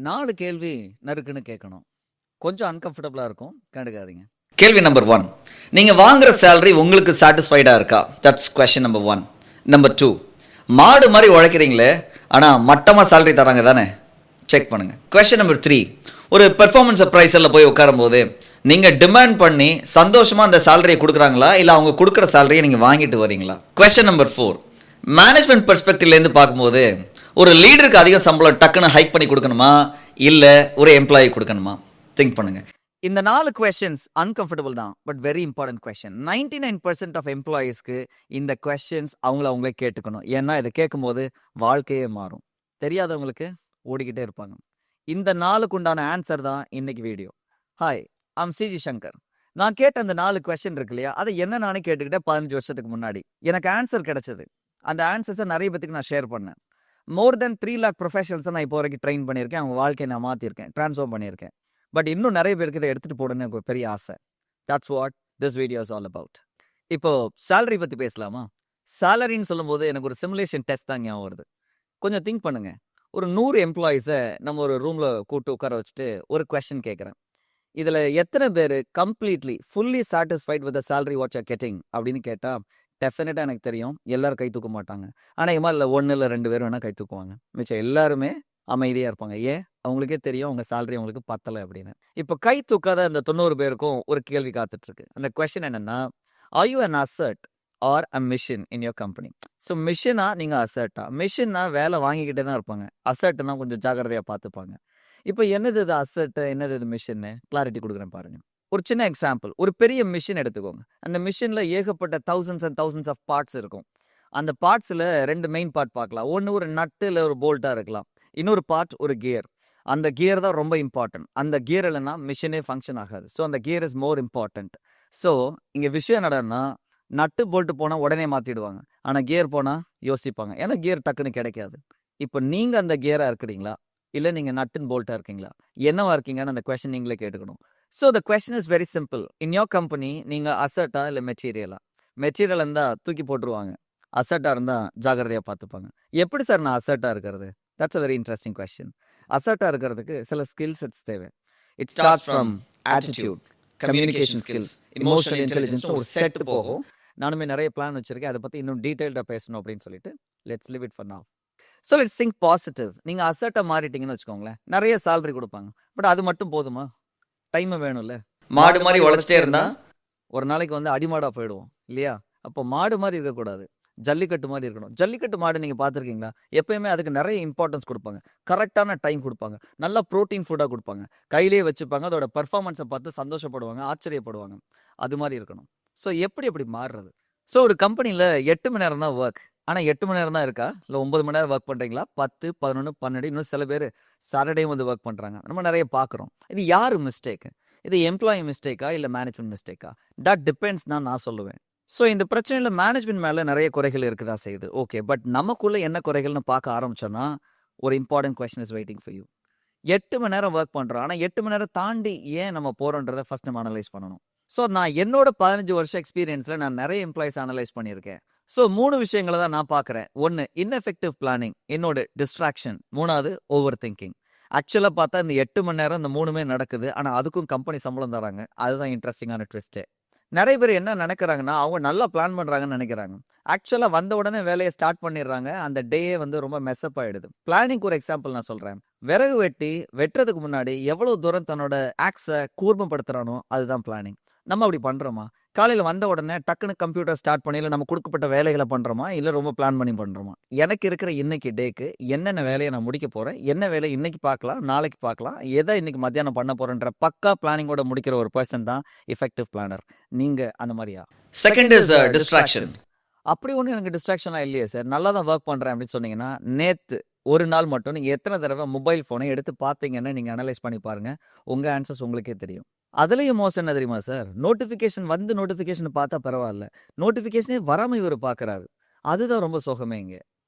4 கேள்வி நறுக்குன்னு கேட்கணும். கொஞ்சம் அன்கம்ஃபர்டபுளா இருக்கும். கண்டுக்காதீங்க. கேள்வி நம்பர் 1. நீங்க வாங்குற சேலரி உங்களுக்கு சாட்டிஸ்ஃபைடா இருக்கா? That's question number 1. நம்பர் 2. மாடு மாதிரி உழைக்கிறீங்களே, ஆனால் மட்டமாக சேலரி தராங்க தானே? செக் பண்ணுங்க. Question number 3. ஒரு பெர்ஃபார்மன்ஸ் ப்ரைஸில் போய் உட்காரும்போது நீங்கள் டிமாண்ட் பண்ணி சந்தோஷமாக அந்த சேலரியை கொடுக்குறாங்களா, இல்லை அவங்க கொடுக்குற சேலரியை நீங்கள் வாங்கிட்டு வரீங்களா? Question number 4. மேனேஜ்மெண்ட் பெர்ஸ்பெக்டிவ்லேருந்து பார்க்கும்போது ஒரு லீடருக்கு அதிக சம்பளம் டக்குன்னு ஹைக் பண்ணி கொடுக்கணுமா, இல்லை ஒரு எம்ப்ளாயி கொடுக்கணுமா? திங்க் பண்ணுங்க. இந்த 4 கொஸ்டின்ஸ் அன்கம்ஃபர்டபுள் தான். But very important question. 99% of எம்ப்ளாயீஸ்க்கு இந்த கொஸ்டின்ஸ் அவங்களே கேட்டுக்கணும். ஏன்னா இதை கேட்கும்போது வாழ்க்கையே மாறும். தெரியாதவங்களுக்கு ஓடிக்கிட்டே இருப்பாங்க. இந்த 4க்கு உண்டான ஆன்சர் தான் இன்னைக்கு video. Hi, I'm CG Shankar. நான் கேட்ட அந்த 4 கொஸ்டின் இருக்கு இல்லையா, அதை என்ன நானே கேட்டுக்கிட்டேன் 15 வருஷத்துக்கு முன்னாடி. எனக்கு ஆன்சர் கிடைச்சது. அந்த ஆன்சர்ஸை நிறைய பேத்துக்கு நான் ஷேர் பண்ணேன். மோர் தென் 3 lakh ப்ரொஃபஷனல்ஸை நான் இப்போ வரைக்கும் ட்ரெயின் பண்ணியிருக்கேன். அவங்க வாழ்க்கையை நான் மாற்றிருக்கேன், ட்ரான்ஸ்ஃபார்ம் பண்ணியிருக்கேன். பட் இன்னும் நிறைய பேருக்கு இதை எடுத்துகிட்டு போடணும்னு எனக்கு ஒரு பெரிய ஆசை. That's what this video is all about. இப்போ சேலரி பற்றி பேசலாமா? சேலரின்னு சொல்லும்போது எனக்கு ஒரு சிமுலேஷன் டெஸ்ட் தான் ஞாபகம் வருது. கொஞ்சம் திங்க் பண்ணுங்க. ஒரு 100 எம்ப்ளாயீஸை நம்ம ஒரு ரூமில் கூப்பிட்டு உட்கார வச்சுட்டு ஒரு கொஸ்டின் கேட்குறேன். இதில் எத்தனை பேர் completely fully satisfied with the salary what you getting அப்படின்னு கேட்டால் டெஃபினட்டாக எனக்கு தெரியும் எல்லாரும் கை தூக்க மாட்டாங்க. அநேகமாக இல்லை 1 இல்லை 2 பேர் வேணால் கை தூக்குவாங்க. மிச்சம் எல்லாருமே அமைதியாக இருப்பாங்க. ஏன்? அவங்களுக்கே தெரியும் அவங்க சேலரி அவங்களுக்கு பத்தலை அப்படின்னு. இப்போ கை தூக்காத அந்த 90 பேருக்கும் ஒரு கேள்வி காத்துட்ருக்கு. அந்த கொஸ்டின் என்னென்னா, are you an asset or a machine in your company? So மிஷினா நீங்கள் அசர்ட்டா? மிஷின்னா வேலை வாங்கிக்கிட்டே தான் இருப்பாங்க. அசர்ட்னா கொஞ்சம் ஜாக்கிரதையாக பார்த்துப்பாங்க. இப்போ என்னது இது அசர்ட்டு, என்னது இது மிஷின்னு கிளாரிட்டி கொடுக்குறேன் பாருங்கள். ஒரு சின்ன எக்ஸாம்பிள். ஒரு பெரிய மிஷின் எடுத்துக்கோங்க. அந்த மிஷினில் ஏகப்பட்ட thousands and thousands of parts இருக்கும். அந்த பார்ட்ஸில் 2 மெயின் பார்ட் பார்க்கலாம். ஒன்று ஒரு நட்டு இல்லை ஒரு போல்ட்டாக இருக்கலாம். இன்னொரு பார்ட் ஒரு கியர். அந்த கியர் தான் ரொம்ப இம்பார்ட்டன்ட். அந்த கியர் இல்லைன்னா மிஷினே ஃபங்க்ஷன் ஆகாது. ஸோ அந்த gear is more important. So இங்கே விஷயம் என்னன்னா, நட்டு போல்ட்டு போனால் உடனே மாற்றிடுவாங்க. ஆனால் கியர் போனால் யோசிப்பாங்க. ஏன்னா கியர் டக்குன்னு கிடைக்காது. இப்போ நீங்கள் அந்த கியராக இருக்கிறீங்களா, இல்லை நீங்கள் நட்டுன்னு போல்ட்டாக இருக்கீங்களா, என்னவா இருக்கீங்கன்னு அந்த கொஸ்டின் நீங்களே கேட்டுக்கணும். So the question is very simple. In your company நீங்கள் அசர்ட்டா இல்லை மெட்டீரியலா? மெட்டீரியல் இருந்தால் தூக்கி போட்டுருவாங்க. அசர்ட்டாக இருந்தால் ஜாகிரதையாக பார்த்துப்பாங்க. எப்படி சார் நான் அசர்ட்டாக இருக்கிறது? That's a very interesting question. அசர்ட்டாக இருக்கிறதுக்கு சில ஸ்கில் செட்ஸ் தேவை. It starts from attitude, communication skills, emotional intelligence ஒரு செட் போகும். நானுமே நிறைய பிளான் வச்சிருக்கேன். அதை பற்றி இன்னும் டீட்டெயில்டாக பேசணும் அப்படின்னு சொல்லிட்டு let's live it for now. So let's think positive. நீங்கள் அசர்ட்டாக மாறிட்டீங்கன்னு வச்சுக்கோங்களேன், நிறைய சேலரி கொடுப்பாங்க. பட் அது மட்டும் போதுமா? டைம் வேணும்ல. மாடு மாதிரி உழைச்சிட்டே இருந்தா ஒரு நாளைக்கு வந்து அடிமாடாக போயிடுவோம் இல்லையா? அப்போ மாடு மாதிரி இருக்கக்கூடாது, ஜல்லிக்கட்டு மாதிரி இருக்கணும். ஜல்லிக்கட்டு மாடு நீங்கள் பார்த்துருக்கீங்களா? எப்பயுமே அதுக்கு நிறைய இம்பார்ட்டன்ஸ் கொடுப்பாங்க, கரெக்டான டைம் கொடுப்பாங்க, நல்லா ப்ரோட்டீன் ஃபுட்டாக கொடுப்பாங்க, கையிலே வச்சுப்பாங்க. அதோட பர்ஃபார்மன்ஸை பார்த்து சந்தோஷப்படுவாங்க, ஆச்சரியப்படுவாங்க. அது மாதிரி இருக்கணும். ஸோ எப்படி மாறுறது? ஸோ ஒரு கம்பெனியில் 8 மணி நேரம் தான் ஒர்க். ஆனால் 8 மணி நேரம் தான் இருக்கா, இல்லை 9 மணி நேரம் ஒர்க் பண்ணுறீங்களா? 10, 11, 12, இன்னும் சில பேர் சாட்டர்டேயும் வந்து ஒர்க் பண்ணுறாங்க. நம்ம நிறைய பார்க்குறோம். இது யார் மிஸ்டேக்கு? இது எம்ப்ளாயி மிஸ்டேக்கா இல்லை மேனேஜ்மெண்ட் மிஸ்டேக்கா? தட் டிபெண்ட்ஸ் தான் நான் சொல்லுவேன். ஸோ இந்த பிரச்சனையில் மேனேஜ்மெண்ட் மேலே நிறைய குறைகள் இருக்க தான் செய்யுது. ஓகே, பட் நமக்குள்ளே என்ன குறைகள்னு பார்க்க ஆரம்பிச்சோன்னா ஒரு important question is waiting for you. 8 மணி நேரம் ஒர்க் பண்ணுறோம், ஆனால் 8 மணி நேரம் தாண்டி ஏன் நம்ம போகிறோன்றதை ஃபஸ்ட் நம்ம அனலைஸ் பண்ணணும். ஸோ நான் என்னோட 15 வருஷம் எக்ஸ்பீரியன்ஸில் நான் நிறைய எம்ப்ளாயிஸ் அனலைஸ் பண்ணியிருக்கேன். ஸோ 3 விஷயங்களை தான் நான் பார்க்குறேன். 1 இன்எஃபெக்டிவ் பிளானிங், இன்னொரு டிஸ்ட்ராக்ஷன், 3வது ஓவர் திங்கிங். ஆக்சுவலாக பார்த்தா இந்த 8 மணி நேரம் இந்த 3மே நடக்குது, ஆனால் அதுக்கும் கம்பெனி சம்பளம் தராங்க. அதுதான் இன்ட்ரெஸ்டிங்கான ட்விஸ்ட்டு. நிறைய பேர் என்ன நினைக்கிறாங்கன்னா, அவங்க நல்லா பிளான் பண்ணுறாங்கன்னு நினைக்கிறாங்க. ஆக்சுவலாக வந்த உடனே வேலையை ஸ்டார்ட் பண்ணிடுறாங்க. அந்த டேயே வந்து ரொம்ப மெஸ்அப் ஆகிடுது. பிளானிங் ஒரு எக்ஸாம்பிள் நான் சொல்கிறேன். விறகு வெட்டுறதுக்கு முன்னாடி எவ்வளோ தூரம் தன்னோட ஆக்ஸை கூர்மைப்படுத்துகிறானோ அதுதான் பிளானிங். நம்ம அப்படி பண்ணுறோமா? காலையில் வந்த உடனே டக்குன்னு கம்ப்யூட்டர் ஸ்டார்ட் பண்ணி இல்லை நம்ம கொடுக்கப்பட்ட வேலைகளை பண்ணுறோமா, இல்லை ரொம்ப பிளான் பண்ணி பண்ணுறோமா? எனக்கு இருக்கிற இன்னைக்கு டேக்கு என்னென்ன வேலையை நான் முடிக்க போகிறேன், என்ன வேலை இன்னைக்கு பார்க்கலாம், நாளைக்கு பார்க்கலாம், எதை இன்னைக்கு மத்தியானம் பண்ண போகிறேன்ற பக்கா பிளானிங்கோட முடிக்கிற ஒரு பர்சன் தான் எஃபெக்டிவ் பிளானர். நீங்கள் அந்த மாதிரியா? Second is distraction. அப்படி ஒன்றும் எனக்கு டிஸ்ட்ராக்ஷனாக இல்லையே சார், நல்லா தான் ஒர்க் பண்ணுறேன் அப்படின்னு சொன்னீங்கன்னா, நேற்று ஒரு நாள் மட்டும் நீங்கள் எத்தனை தடவை மொபைல் ஃபோனை எடுத்து பார்த்தீங்கன்னு நீங்கள் அனலைஸ் பண்ணி பாருங்கள். உங்கள் ஆன்சர்ஸ் உங்களுக்கே தெரியும். அதுலேயும் மோசம் என்ன தெரியுமா சார்? நோட்டிஃபிகேஷன் பார்த்தா பரவாயில்ல, நோட்டிஃபிகேஷனே வராமல் இவர் பார்க்குறாரு. அதுதான் ரொம்ப சோகமே இங்கே.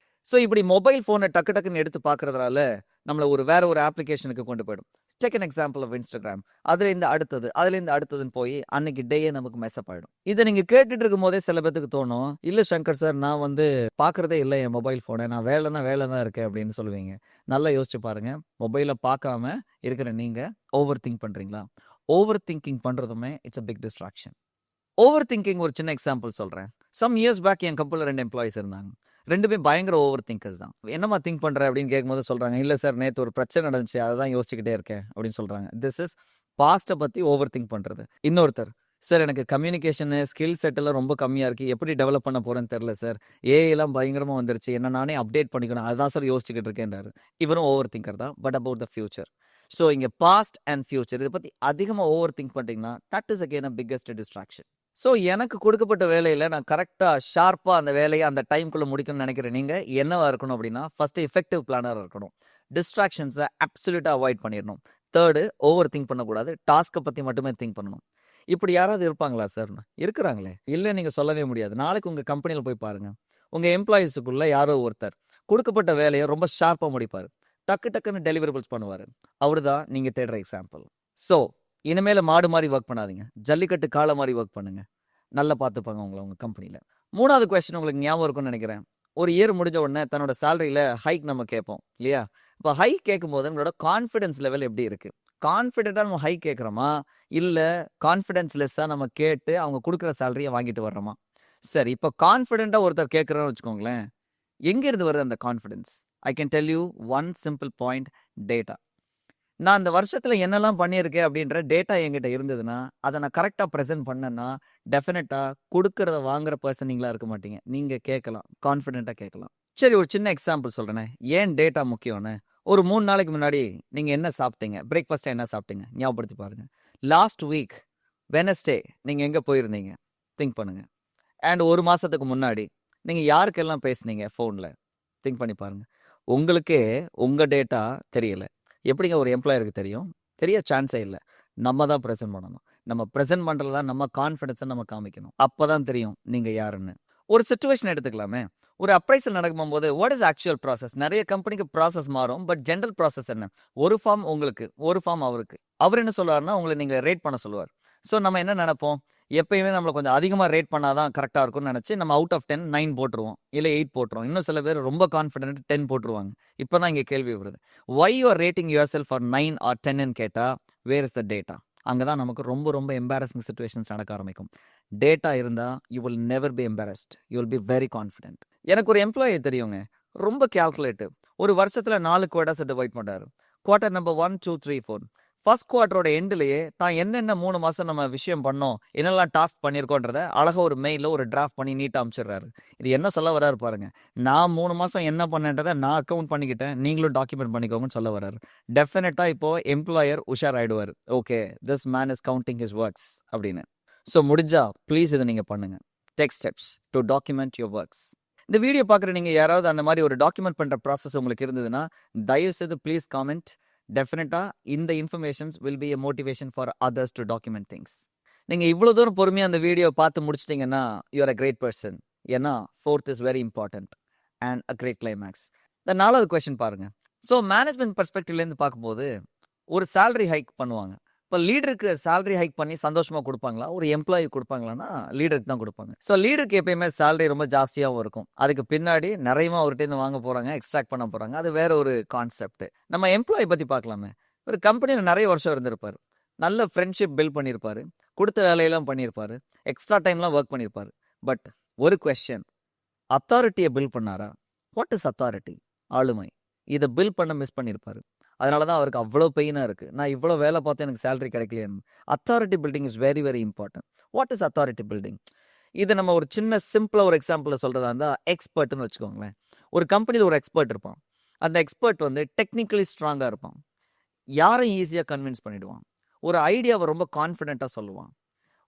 ஸோ இப்படி மொபைல் ஃபோனை டக்குன்னு எடுத்து பார்க்குறதுனால நம்மளை வேற ஒரு ஆப்ளிகேஷனுக்கு கொண்டு போயிடும். Take an example of Instagram. அதுலேருந்து அடுத்தது, அதுலேருந்து அடுத்ததுன்னு போய் அன்னைக்கு டேயே நமக்கு மெஸ்அப் ஆயிடும். இதை நீங்க கேட்டுட்டு இருக்கும்போதே சில பேத்துக்கு தோணும், இல்ல சங்கர் சார் நான் வந்து பார்க்கறதே இல்லை என் மொபைல் ஃபோனை, நான் வேலைன்னா வேலை தான் இருக்கேன் அப்படின்னு சொல்லுவீங்க. நல்லா யோசிச்சு பாருங்க, மொபைலை பார்க்காம இருக்கிற நீங்க ஓவர் திங்க் பண்றீங்களா? ஓவர் திங்கிங் பண்றதுமே it's a big distraction. Over thinking ஒரு சின்ன எக்ஸாம்பிள் சொல்றேன். சம் இயர்ஸ் பேக் என் கம்பெனியில் 2 எம்ப்ளாயிஸ் இருந்தாங்க. 2மே பயங்கர ஓவர் திங்கர்ஸ் தான். என்னம்மா திங்க் பண்ற அப்படின்னு கேட்கும்போது சொல்றாங்க, இல்ல சார் நேத்து ஒரு பிரச்சனை நடந்துச்சு, அதை தான் யோசிச்சுக்கிட்டே இருக்கேன் அப்படின்னு சொல்றாங்க. திஸ் இஸ் பாஸ்ட்டை பத்தி ஓவர் திங்க் பண்றது. இன்னொருத்தர், சார் எனக்கு கம்யூனிகேஷனு ஸ்கில் செட் எல்லாம் ரொம்ப கம்மியா இருக்கு, எப்படி டெவலப் பண்ண போறேன்னு தெரியல சார், ஏஐ எல்லாம் பயங்கரமா வந்துருச்சு, என்ன நானே அப்டேட் பண்ணிக்கணும், அதுதான் சார் யோசிச்சுக்கிட்டு இருக்கேன்றாரு. இவரும் ஓவர் திங்கர் தான், but about the future. So இங்க பாஸ்ட் அண்ட் ஃபியூச்சர் இதை பத்தி அதிகமா ஓவர் திங்க் பண்ணிட்டீங்கன்னா that is again a biggest distraction. So எனக்கு கொடுக்கப்பட்ட வேலையில் நான் கரெக்டாக ஷார்ப்பாக அந்த வேலையை அந்த டைம்குள்ளே முடிக்கணும்னு நினைக்கிறேன். நீங்கள் என்னவா இருக்கணும் அப்படின்னா, ஃபஸ்ட்டு எஃபெக்டிவ் பிளானராக இருக்கணும். டிஸ்ட்ராக்ஷன்ஸை அப்சல்யூட்டாக அவாய்ட் பண்ணிடணும். தேர்டு, ஓவர் திங்க் பண்ணக்கூடாது, டாஸ்க்கை பற்றி மட்டுமே திங்க் பண்ணணும். இப்படி யாராவது இருப்பாங்களா சார்? இருக்கிறாங்களே, இல்லை நீங்கள் சொல்லவே முடியாது. நாளைக்கு உங்கள் கம்பெனியில் போய் பாருங்கள், உங்கள் எம்ப்ளாயீஸுக்குள்ளே யாரோ ஒருத்தர் கொடுக்கப்பட்ட வேலையை ரொம்ப ஷார்ப்பாக முடிப்பார், டக்கு டக்குன்னு டெலிவரபிள்ஸ் பண்ணுவார். அவர் தான் நீங்கள் தேடுற எக்ஸாம்பிள். ஸோ இனிமேல் மாடு மாதிரி ஒர்க் பண்ணாதீங்க, ஜல்லிக்கட்டு காலை மாதிரி ஒர்க் பண்ணுங்க. நல்லா பார்த்துப்பாங்க உங்களை உங்கள் கம்பெனியில். 3வது கொஸ்டின் உங்களுக்கு ஞாபகம் இருக்கும்னு நினைக்கிறேன். ஒரு இயர் முடிஞ்ச உடனே தன்னோட சேலரியில் ஹைக் நம்ம கேட்போம் இல்லையா? இப்போ ஹைக் கேட்கும்போது நம்மளோட கான்ஃபிடன்ஸ் லெவல் எப்படி இருக்குது? கான்ஃபிடென்ட்டாக நம்ம ஹைக் கேட்குறோமா, இல்லை கான்ஃபிடன்ஸ் லெஸ்ஸாக நம்ம கேட்டு அவங்க கொடுக்குற சேலரியை வாங்கிட்டு வர்றோமா? சரி, இப்போ கான்ஃபிடென்ட்டாக ஒருத்தர் கேட்குறோன்னு வச்சுக்கோங்களேன், எங்கேருந்து வருது அந்த confidence? I can tell you one simple point, data. நான் இந்த வருஷத்தில் என்னெல்லாம் பண்ணியிருக்கேன் அப்படின்ற டேட்டா என்கிட்ட இருந்ததுன்னா, அதை நான் கரெக்டாக ப்ரெசென்ட் பண்ணேன்னா, டெஃபினட்டாக கொடுக்கறத வாங்குற பர்சன் நீங்களாக இருக்க மாட்டீங்க. நீங்கள் கேட்கலாம், கான்ஃபிடென்ட்டாக கேட்கலாம். சரி, ஒரு சின்ன எக்ஸாம்பிள் சொல்கிறேனே, ஏன் டேட்டா முக்கியம்னு. ஒரு 3 நாளைக்கு முன்னாடி நீங்கள் என்ன சாப்பிட்டீங்க, பிரேக்ஃபாஸ்ட்டாக என்ன சாப்பிட்டீங்க ஞாபகப்படுத்தி பாருங்கள். லாஸ்ட் வீக் வெனஸ்டே நீங்கள் எங்கே போயிருந்தீங்க திங்க் பண்ணுங்கள். அண்ட் ஒரு மாதத்துக்கு முன்னாடி நீங்கள் யாருக்கெல்லாம் பேசுனீங்க ஃபோனில் திங்க் பண்ணி பாருங்கள். உங்களுக்கே உங்கள் டேட்டா தெரியல, எப்படிங்க ஒரு எம்ப்ளாயருக்கு தெரியும்? தெரிய சான்ஸே இல்லை. நம்ம தான் ப்ரெசென்ட் பண்ணணும். நம்ம ப்ரெசென்ட் பண்ணுறது தான் நம்ம கான்ஃபிடன்ஸை நம்ம காமிக்கணும். அப்போ தான் தெரியும் நீங்கள் யாருன்னு. ஒரு சிச்சுவேஷன் எடுத்துக்கலாமே, ஒரு அப்ரைசல் நடக்கும்போது வாட் இஸ் ஆக்சுவல் ப்ராசஸ்? நிறைய கம்பெனிக்கு ப்ராசஸ் மாறும், பட் ஜென்ரல் ப்ராசஸ் என்ன? ஒரு ஃபார்ம் உங்களுக்கு, ஒரு ஃபார்ம் அவருக்கு. அவர் என்ன சொல்லுவார்னா, உங்களை நீங்கள் ரேட் பண்ண சொல்லுவார். ஸோ நம்ம என்ன நினைப்போம், எப்பயுமே நம்மளை கொஞ்சம் அதிகமாக ரேட் பண்ணால் தான் கரெக்டாக இருக்கும்னு நினச்சி நம்ம அவுட் ஆஃப் 10 9 போட்டுருவோம், இல்லை 8 போட்டுருவோம். இன்னும் சில பேர் ரொம்ப கான்ஃபிடென்ட் 10 போட்டுருவாங்க. இப்போ தான் இங்கே கேள்வி வருது, why you are rating your self for 9 or 10ன்னு கேட்டால், வேர் இஸ் த டேட்டா? அங்கே தான் நமக்கு ரொம்ப ரொம்ப எம்பாரசிங் சுச்சுவேஷன்ஸ் நடக்க ஆரம்பிக்கும். டேட்டா இருந்தால் you will never be embarrassed, you will be very confident. எனக்கு ஒரு எம்ப்ளாயி தெரியுங்க, ரொம்ப கேல்குலேட்டிவ். ஒரு வருஷத்தில் 4 குவார்ட்டர்ஸ் டிவைட் பண்ணுறாரு. Quarter number 1 2 3 4. ஃபர்ஸ்ட் குவார்ட்டரோட எண்ட்லேயே தான் என்னென்ன 3 மாதம் நம்ம விஷயம் பண்ணோம், என்னெல்லாம் டாஸ்க் பண்ணியிருக்கோன்றத அழகாக ஒரு மெயிலில் ஒரு டிராஃப்ட் பண்ணி நீட்டாக அனுப்பிச்சிடுறாரு. இது என்ன சொல்ல வராரு பாருங்க, நான் 3 மாதம் என்ன பண்ணேன்றதை நான் அக்கௌண்ட் பண்ணிக்கிட்டேன், நீங்களும் டாக்குமெண்ட் பண்ணிக்கோங்கன்னு சொல்ல வராரு. டெஃபினட்டாக இப்போது எம்ப்ளாயர் உஷார் ஆகிடுவார், okay this man is counting his works அப்படின்னு. ஸோ முடிஞ்சா ப்ளீஸ் இதை நீங்கள் பண்ணுங்கள். Take steps to document your works. இந்த வீடியோ பார்க்குற நீங்கள் யாராவது அந்த மாதிரி ஒரு டாக்குமெண்ட் பண்ணுற ப்ராசஸ் உங்களுக்கு இருந்ததுன்னா, தயவுசெய்து ப்ளீஸ் காமெண்ட். டெஃபினட்டாக இந்த informations will be a motivation for others to document things. நீங்கள் இவ்வளோ தூரம் பொறுமையாக அந்த வீடியோ பார்த்து முடிச்சிட்டிங்கன்னா you are a great person. ஏன்னா 4th is very important and a great climax. இந்த 4வது கொஸ்டின் பாருங்கள். ஸோ மேனேஜ்மெண்ட் பர்ஸ்பெக்டிவ்லேருந்து பார்க்கும்போது ஒரு சேலரி ஹைக் பண்ணுவாங்க. இப்போ லீடருக்கு சேலரி ஹைக் பண்ணி சந்தோஷமாக கொடுப்பாங்களா, ஒரு எம்ப்ளாயி கொடுப்பாங்களான்னா லீடருக்கு தான் கொடுப்பாங்க. ஸோ லீடருக்கு எப்பயுமே சேலரி ரொம்ப ஜாஸ்தியாகவும் இருக்கும். அதுக்கு பின்னாடி நிறையமா அவர்கிட்ட வாங்க போகிறாங்க, எக்ஸ்ட்ராக்ட் பண்ண போகிறாங்க. அது வேற ஒரு கான்செப்ட். நம்ம எம்ப்ளாயி பற்றி பார்க்கலாமே. ஒரு கம்பெனியில் நிறைய வருஷம் இருந்திருப்பார், நல்ல ஃப்ரெண்ட்ஷிப் பில்ட் பண்ணியிருப்பார், கொடுத்த வேலையெல்லாம் பண்ணியிருப்பார், எக்ஸ்ட்ரா டைம்லாம் ஒர்க் பண்ணியிருப்பார். பட் ஒரு கொஸ்டின், அத்தாரிட்டியை பில்ட் பண்ணாரா? What is authority? ஆளுமை. இதை பில்ட் பண்ண மிஸ் பண்ணியிருப்பார். அதனால தான் அவருக்கு அவ்வளோ பெயினாக இருக்குது, நான் இவ்வளோ வேலை பார்த்து எனக்கு சேலரி கிடைக்கலையான்னு. Authority building is very very important. What is authority building? இது நம்ம ஒரு சின்ன சிம்பிளாக ஒரு எக்ஸாம்பிளில் சொல்கிறதா இருந்தால், எக்ஸ்பர்ட்னு வச்சுக்கோங்களேன். ஒரு கம்பெனியில் ஒரு எக்ஸ்பர்ட் இருப்பான். அந்த எக்ஸ்பர்ட் வந்து டெக்னிக்கலி ஸ்ட்ராங்காக இருப்பான், யாரையும் ஈஸியாக கன்வின்ஸ் பண்ணிவிடுவான், ஒரு ஐடியாவை ரொம்ப கான்ஃபிடென்ட்டாக சொல்லுவான்,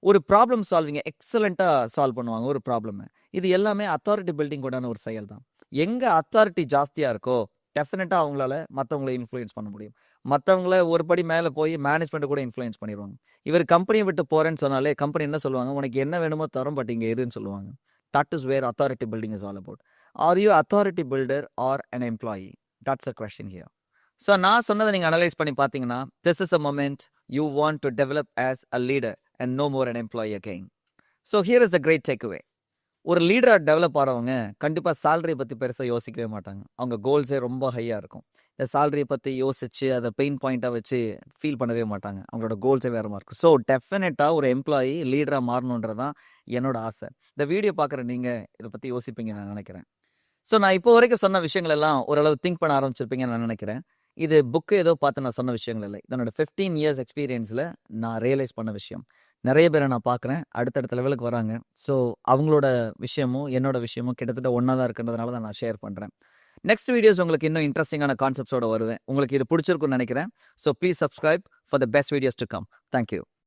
ஒரு ப்ராப்ளம் சால்விங்கை எக்ஸலண்ட்டாக சால்வ் பண்ணுவாங்க ஒரு ப்ராப்ளமை. இது எல்லாமே அத்தாரிட்டி பில்டிங் கூடான ஒரு செயல் தான். எங்கே அத்தாரிட்டி ஜாஸ்தியாக இருக்கோ டெஃபினட்டாக அவங்களால மற்றவங்களை இன்ஃப்ளூயன்ஸ் பண்ண முடியும். மற்றவங்கள ஒரு படி மேலே போய் மேனேஜ்மெண்ட்டை கூட இன்ஃப்ளூயன்ஸ் பண்ணிடுவாங்க. இவர் கம்பெனியை விட்டு போகிறேன்னு சொன்னாலே கம்பெனி என்ன சொல்லுவாங்க, உனக்கு என்ன வேணுமோ தரும், பட் இங்கே இருன்னு சொல்லுவாங்க. That is where authority building is all about. Are you authority builder or an employee? That's a question here. So நான் சொன்னதை நீங்கள் அனலைஸ் பண்ணி பார்த்தீங்கன்னா, this is a moment you want to develop as a leader and no more an employee again. So here is the great takeaway. ஒரு லீடராக develop ஆகிறவங்க கண்டிப்பாக சேலரியை பற்றி பெருசாக யோசிக்கவே மாட்டாங்க. அவங்க கோல்ஸே ரொம்ப ஹையாக இருக்கும். இந்த சேலரியை பற்றி யோசிச்சு அதை பெயின் பாயிண்ட்டாக வச்சு ஃபீல் பண்ணவே மாட்டாங்க. அவங்களோட கோல்ஸே வேறு மாதிரி இருக்கும். ஸோ டெஃபினட்டாக ஒரு எம்ப்ளாயி லீடராக மாறணுன்றது தான் என்னோட ஆசை. இந்த வீடியோ பார்க்குற நீங்கள் இதை பற்றி யோசிப்பீங்கன்னு நான் நினைக்கிறேன். ஸோ நான் இப்போ வரைக்கும் சொன்ன விஷயங்கள் எல்லாம் ஓரளவு திங்க் பண்ண ஆரம்பிச்சிருப்பீங்கன்னு நான் நினைக்கிறேன். இது புக்கு ஏதோ பார்த்து நான் சொன்ன விஷயங்கள் இல்லை. இதனோட 15 இயர்ஸ் எக்ஸ்பீரியன்ஸில் நான் ரியலைஸ் பண்ண விஷயம். நிறைய பேரை நான் பார்க்குறேன், அடுத்தடுத்த லெவலுக்கு வராங்க. ஸோ அவங்களோட விஷயமும் என்னோட விஷயமும் கிட்டத்தட்ட ஒன்றா தான் இருக்குன்றதுனால தான் நான் ஷேர் பண்ணுறேன். நெக்ஸ்ட் வீடியோஸ் உங்களுக்கு இன்னும் இன்ட்ரெஸ்டிங்கான கான்செப்ட்ஸோட வருவேன். உங்களுக்கு இது பிடிச்சிருக்குன்னு நினைக்கிறேன். So please subscribe for the best videos to come. Thank you.